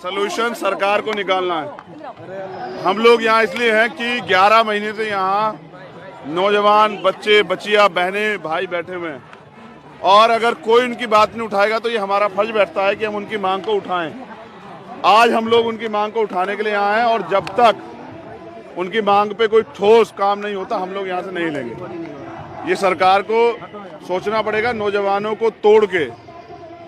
Solution सरकार को निकालना है। हम लोग यहाँ इसलिए हैं कि 11 महीने से यहाँ नौजवान बच्चे बच्चियाँ बहनें भाई बैठे हुए हैं और अगर कोई उनकी बात नहीं उठाएगा तो ये हमारा फर्ज बैठता है कि हम उनकी मांग को उठाएं। आज हम लोग उनकी मांग को उठाने के लिए आए हैं और जब तक उनकी मांग पे कोई ठोस काम नहीं होता हम लोग यहाँ से नहीं लेंगे। ये सरकार को सोचना पड़ेगा, नौजवानों को तोड़ के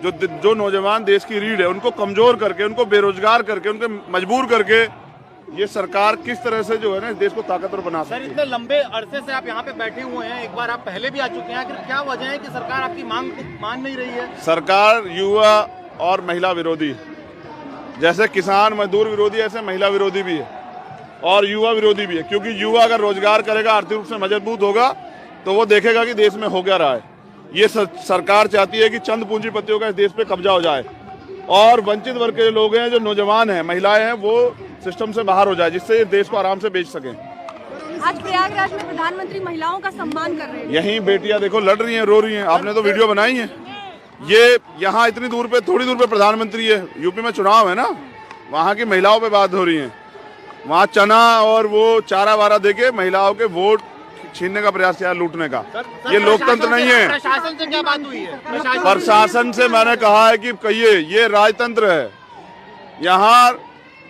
जो नौजवान देश की रीढ़ है उनको कमजोर करके, उनको बेरोजगार करके, उनको मजबूर करके ये सरकार किस तरह से जो है ना देश को ताकतवर बना सकती है। सर, इतने लंबे अरसे से आप यहाँ पे बैठे हुए हैं, एक बार आप पहले भी आ चुके हैं, आखिर क्या वजह है कि सरकार आपकी मांग को मान नहीं रही है? सरकार युवा और महिला विरोधी, जैसे किसान मजदूर विरोधी ऐसे महिला विरोधी भी है और युवा विरोधी भी है, क्योंकि युवा अगर रोजगार करेगा, आर्थिक रूप से मजबूत होगा तो वो देखेगा कि देश में हो क्या रहा है। ये सरकार चाहती है कि चंद पूंजीपतियों का इस देश पे कब्जा हो जाए और वंचित वर्ग के लोग हैं, जो नौजवान हैं, महिलाएं हैं, वो सिस्टम से बाहर हो जाए, जिससे देश को आराम से बेच सकें। आज प्रयागराज में प्रधानमंत्री महिलाओं का सम्मान कर रहे हैं। यही बेटियां देखो लड़ रही हैं, रो रही हैं, आपने तो वीडियो बनाई है। ये यहाँ इतनी दूर पे, थोड़ी दूर पे प्रधानमंत्री है, यूपी में चुनाव है ना, वहाँ की महिलाओं पे बात हो रही है। वहाँ चना और वो चारा वारा देके महिलाओं के वोट छीनने का प्रयास किया, लूटने का। ये लोकतंत्र नहीं है। प्रशासन से क्या बात हुई है? प्रशासन से मैंने कहा है कि कहिए, ये राजतंत्र है। यहाँ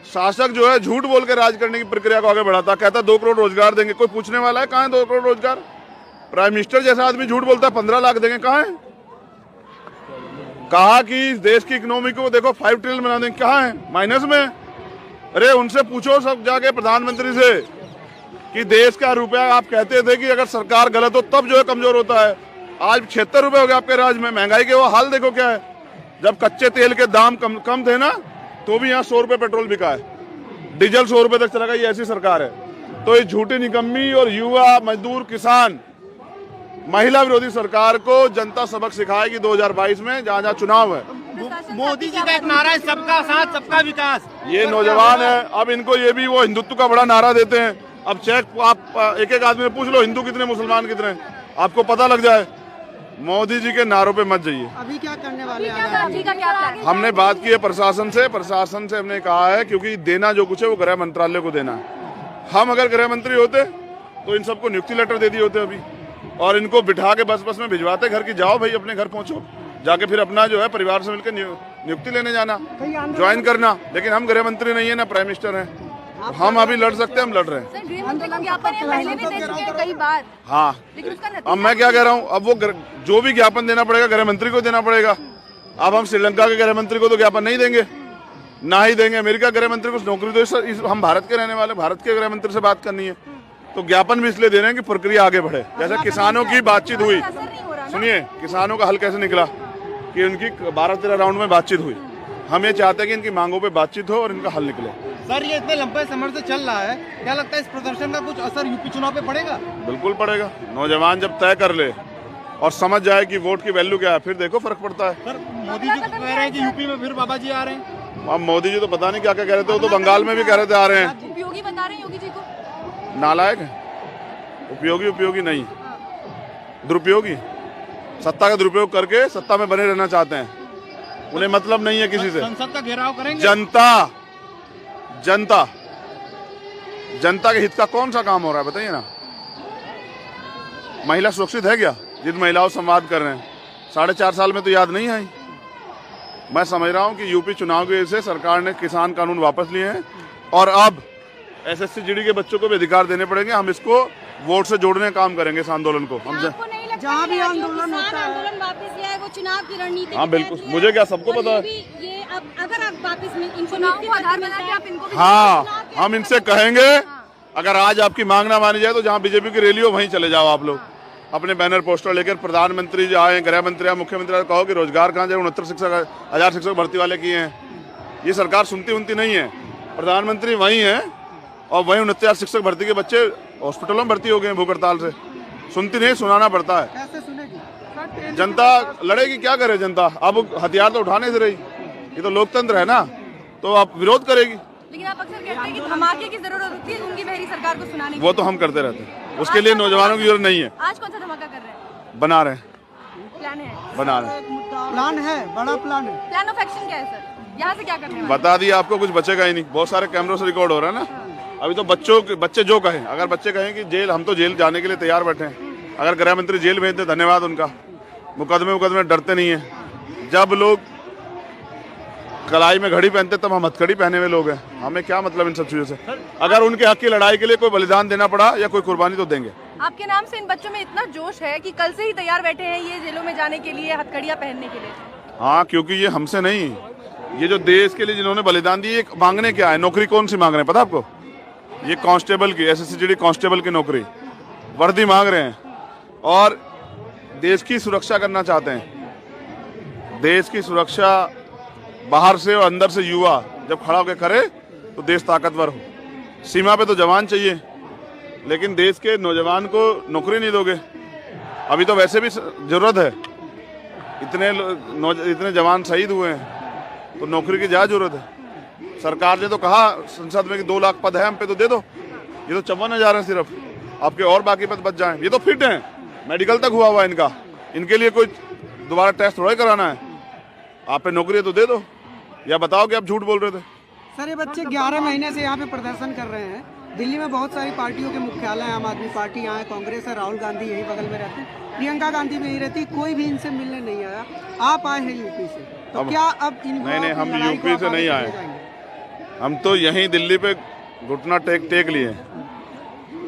शासक जो है झूठ बोल के राज करने की प्रक्रिया को आगे बढ़ाता, कहता 2 करोड़ रोजगार देंगे। कोई पूछने वाला है कहाँ है 2 करोड़ रोजगार? प्राइम मिनिस्टर जैसा आदमी झूठ बोलता है 15 लाख देंगे, कहाँ है? कहा कि इस देश की इकोनॉमी को देखो 5 ट्रिलियन बना देंगे, कहाँ है? माइनस में। अरे उनसे पूछो सब जाके प्रधानमंत्री से कि देश का रुपया, आप कहते थे कि अगर सरकार गलत हो तब जो है कमजोर होता है। आज 76 रुपए हो गए आपके राज्य में। महंगाई के वो हाल देखो क्या है। जब कच्चे तेल के दाम कम थे ना, तो भी यहाँ 100 रुपए पेट्रोल बिका है, डीजल 100 रुपए तक चला गया। ये ऐसी सरकार है। तो ये झूठी निकम्मी और युवा मजदूर किसान महिला विरोधी सरकार को जनता सबक सिखाएगी 2022 में, जहाँ जहाँ चुनाव है। मोदी जी का एक नारा है, सबका साथ सबका विकास। ये नौजवान है, अब इनको ये भी वो हिंदुत्व का बड़ा नारा देते हैं। अब चेक आप एक एक आदमी से पूछ लो हिंदू कितने, मुसलमान कितने, आपको पता लग जाए। मोदी जी के नारों पे मत जाइए। अभी क्या करने वाले हैं? हमने बात की है प्रशासन से हमने कहा है, क्योंकि देना जो कुछ है वो गृह मंत्रालय को देना है। हम अगर गृह मंत्री होते तो इन सबको नियुक्ति लेटर दे दिए होते अभी, और इनको बिठा के बस में भिजवाते घर की, जाओ भाई अपने घर पहुंचो, जाके फिर अपना जो है परिवार से मिलकर नियुक्ति लेने जाना, ज्वाइन करना। लेकिन हम गृह मंत्री नहीं है ना प्राइम मिनिस्टर हैं, हम अभी लड़ सकते हैं, हम लड़ रहे हैं। पहले भी दे चुके हैं कई बार। हाँ, अब मैं क्या कह रहा हूँ, अब वो जो भी ज्ञापन देना पड़ेगा गृह मंत्री को देना पड़ेगा। अब हम श्रीलंका के गृह मंत्री को तो ज्ञापन नहीं देंगे, ना ही देंगे। अमेरिका गृह मंत्री को नौकरी दो, हम भारत के रहने वाले, भारत के गृह मंत्री से बात करनी है, तो ज्ञापन भी इसलिए दे रहे हैं कि प्रक्रिया आगे बढ़े। जैसे किसानों की बातचीत हुई, सुनिए किसानों का हल कैसे निकला कि उनकी 12-13 राउंड में बातचीत हुई। हम ये चाहते हैं कि इनकी मांगों पे बातचीत हो और इनका हल निकले। सर, ये इतने लंबे समय से चल रहा है, क्या लगता है इस प्रदर्शन का कुछ असर यूपी चुनाव पे पड़ेगा? बिल्कुल पड़ेगा। नौजवान जब तय कर ले और समझ जाए कि वोट की वैल्यू क्या है, फिर देखो फर्क पड़ता है। सर, मोदी जी कह रहे हैं कि यूपी में फिर बाबा जी आ रहे हैं। अब मोदी जी तो पता नहीं क्या क्या कह रहे थे, वो तो बंगाल में भी कह रहे थे आ रहे हैं। उपयोगी बता रहे हैं योगी जी को। नालायक है, उपयोगी नहीं, दुरुपयोगी। सत्ता का दुरुपयोग करके सत्ता में बने रहना चाहते हैं, उन्हें मतलब नहीं है किसी से। संसद का घेराव करेंगे। जनता के हित का कौन सा काम हो रहा है बताइए ना। महिला सुरक्षित है क्या? जिन महिलाओं संवाद कर रहे हैं 4.5 साल में तो याद नहीं आई। मैं समझ रहा हूं कि यूपी चुनाव की वजह से सरकार ने किसान कानून वापस लिए हैं और अब SSC GD के बच्चों को भी अधिकार देने पड़ेंगे। हम इसको वोट से जोड़ने का काम करेंगे इस आंदोलन को। हम जहाँ भी आंदोलन होता है, आंदोलन वापस लिया है, वो चुनाव की रणनीति। हाँ बिल्कुल, मुझे क्या सबको पता है। ये अब अगर आप वापस इनको नियुक्ति आधार बना के आप इनको भी, हाँ हम इनसे कहेंगे अगर आज आपकी मांग ना मानी जाए तो जहाँ बीजेपी की रैली हो वहीं चले जाओ आप लोग, अपने बैनर पोस्टर लेकर। प्रधानमंत्री जो आए, गृह मंत्री आए, मुख्यमंत्री आए, कहो कि रोजगार कहाँ जाए, 69,000 शिक्षक भर्ती वाले किए हैं। ये सरकार सुनती नहीं है। प्रधानमंत्री वहीं है और वहीं 69,000 शिक्षक भर्ती के बच्चे हॉस्पिटलों में भर्ती हो गए हैं भूख हड़ताल से। सुनती नहीं, सुनाना पड़ता है। कैसे सुनेगी? जनता लड़ेगी, क्या करे जनता? अब हथियार तो उठाने से रही, ये तो लोकतंत्र है ना, तो आप विरोध करेगी। लेकिन आप अक्सर कहते हैं कि धमाके की जरूरत होती है उनकी बहरी सरकार को सुनाने की। वो तो हम करते रहते हैं, उसके लिए नौजवानों की जरूरत नहीं है। आज कौन सा धमाका कर रहे हैं? बना रहे हैं, प्लान है, बना रहे हैं। प्लान है, बड़ा प्लान है। प्लान ऑफ एक्शन क्या है सर? यहाँ से क्या करने वाले? बता दिया आपको, कुछ बचेगा ही नहीं। बहुत सारे कैमरों से रिकॉर्ड हो रहा है ना। अभी तो बच्चे जो कहें, अगर बच्चे कहें कि जेल, हम तो जेल जाने के लिए तैयार बैठे हैं। अगर गृह मंत्री जेल भेज दे, धन्यवाद उनका। मुकदमे डरते नहीं है। जब लोग कलाई में घड़ी पहनते तब हम हथकड़ी पहने हुए लोग हैं। हमें क्या मतलब इन सब चीजों से। अगर उनके हक की लड़ाई के लिए कोई बलिदान देना पड़ा या कोई कुर्बानी तो देंगे। आपके नाम से इन बच्चों में इतना जोश है कि कल से ही तैयार बैठे हैं ये जेलों में जाने के लिए, हथकड़ियां पहनने के लिए। हाँ, क्योंकि ये हमसे नहीं, ये जो देश के लिए जिन्होंने बलिदान दिए, मांगने क्या है? नौकरी कौन सी मांग रहे हैं पता आपको? ये कांस्टेबल की, SSCGD कांस्टेबल की नौकरी, वर्दी मांग रहे हैं और देश की सुरक्षा करना चाहते हैं। देश की सुरक्षा बाहर से और अंदर से युवा जब खड़ा होकर करे तो देश ताकतवर हो। सीमा पे तो जवान चाहिए, लेकिन देश के नौजवान को नौकरी नहीं दोगे। अभी तो वैसे भी जरूरत है, इतने जवान शहीद हुए हैं, तो नौकरी की ज्यादा जरूरत है। सरकार ने तो कहा संसद में कि 2 लाख पद है, हम पे तो दे दो। ये तो 54,000 है सिर्फ, आपके और बाकी पद बच जाएं। ये तो फिट हैं, मेडिकल तक हुआ है इनका, इनके लिए कोई दोबारा टेस्ट थोड़ा ही कराना है। आप पे नौकरी है तो दे दो, या बताओ कि आप झूठ बोल रहे थे। सर, ये बच्चे 11 महीने से यहाँ पे प्रदर्शन कर रहे हैं। दिल्ली में बहुत सारी पार्टियों के मुख्यालय हैं, आम आदमी पार्टी यहाँ है, कांग्रेस है, राहुल गांधी यही बगल में रहते हैं, प्रियंका गांधी भी यही रहती, कोई भी इनसे मिलने नहीं आया। आप आए हैं यूपी से, तो क्या अब नहीं, हम यूपी से नहीं आए, हम तो यहीं दिल्ली पे घुटना टेक लिए।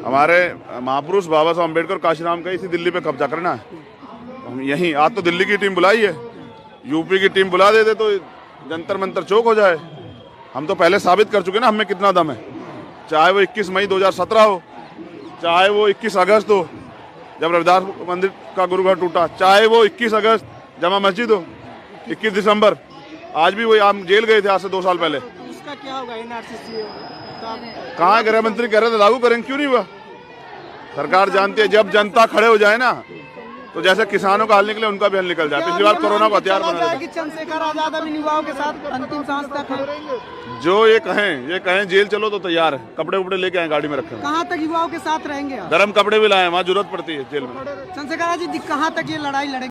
हमारे महापुरुष बाबा साहब अम्बेडकर, काशीराम का इसी दिल्ली पे कब्जा करना है। हम यहीं, आज तो दिल्ली की टीम बुलाई है, यूपी की टीम बुला देते तो जंतर मंतर चौक हो जाए। हम तो पहले साबित कर चुके ना हमें कितना दम है। चाहे वो 21 मई 2017 हो, चाहे वो 21 अगस्त हो जब रविदास मंदिर का गुरुघर टूटा, चाहे वो 21 अगस्त जमा मस्जिद हो, 21 दिसंबर, आज भी वही हम जेल गए थे आज से 2 साल पहले। उसका क्या होगा? NRC कहाँ है? गृह मंत्री कह रहे थे लागू करेंगे, क्यों नहीं हुआ? सरकार जानती है जब जनता खड़े हो जाए ना, तो जैसे किसानों का हल निकले उनका भी हल निकल जाए। पिछली बार कोरोना को हथियार बना दिया। चंद्रशेखर आजाद अभी युवाओं के साथ अंतिम सांस तक है। जो ये कहें जेल चलो तो तैयार है, कपड़े उपड़े लेके आए, गाड़ी में रखे। कहाँ तक युवाओं के साथ रहेंगे आप? गर्म कपड़े भी लाए, वहाँ जरूरत पड़ती है जेल में। चंद्रशेखर जी, कहाँ तक ये लड़ाई लड़ेंगे?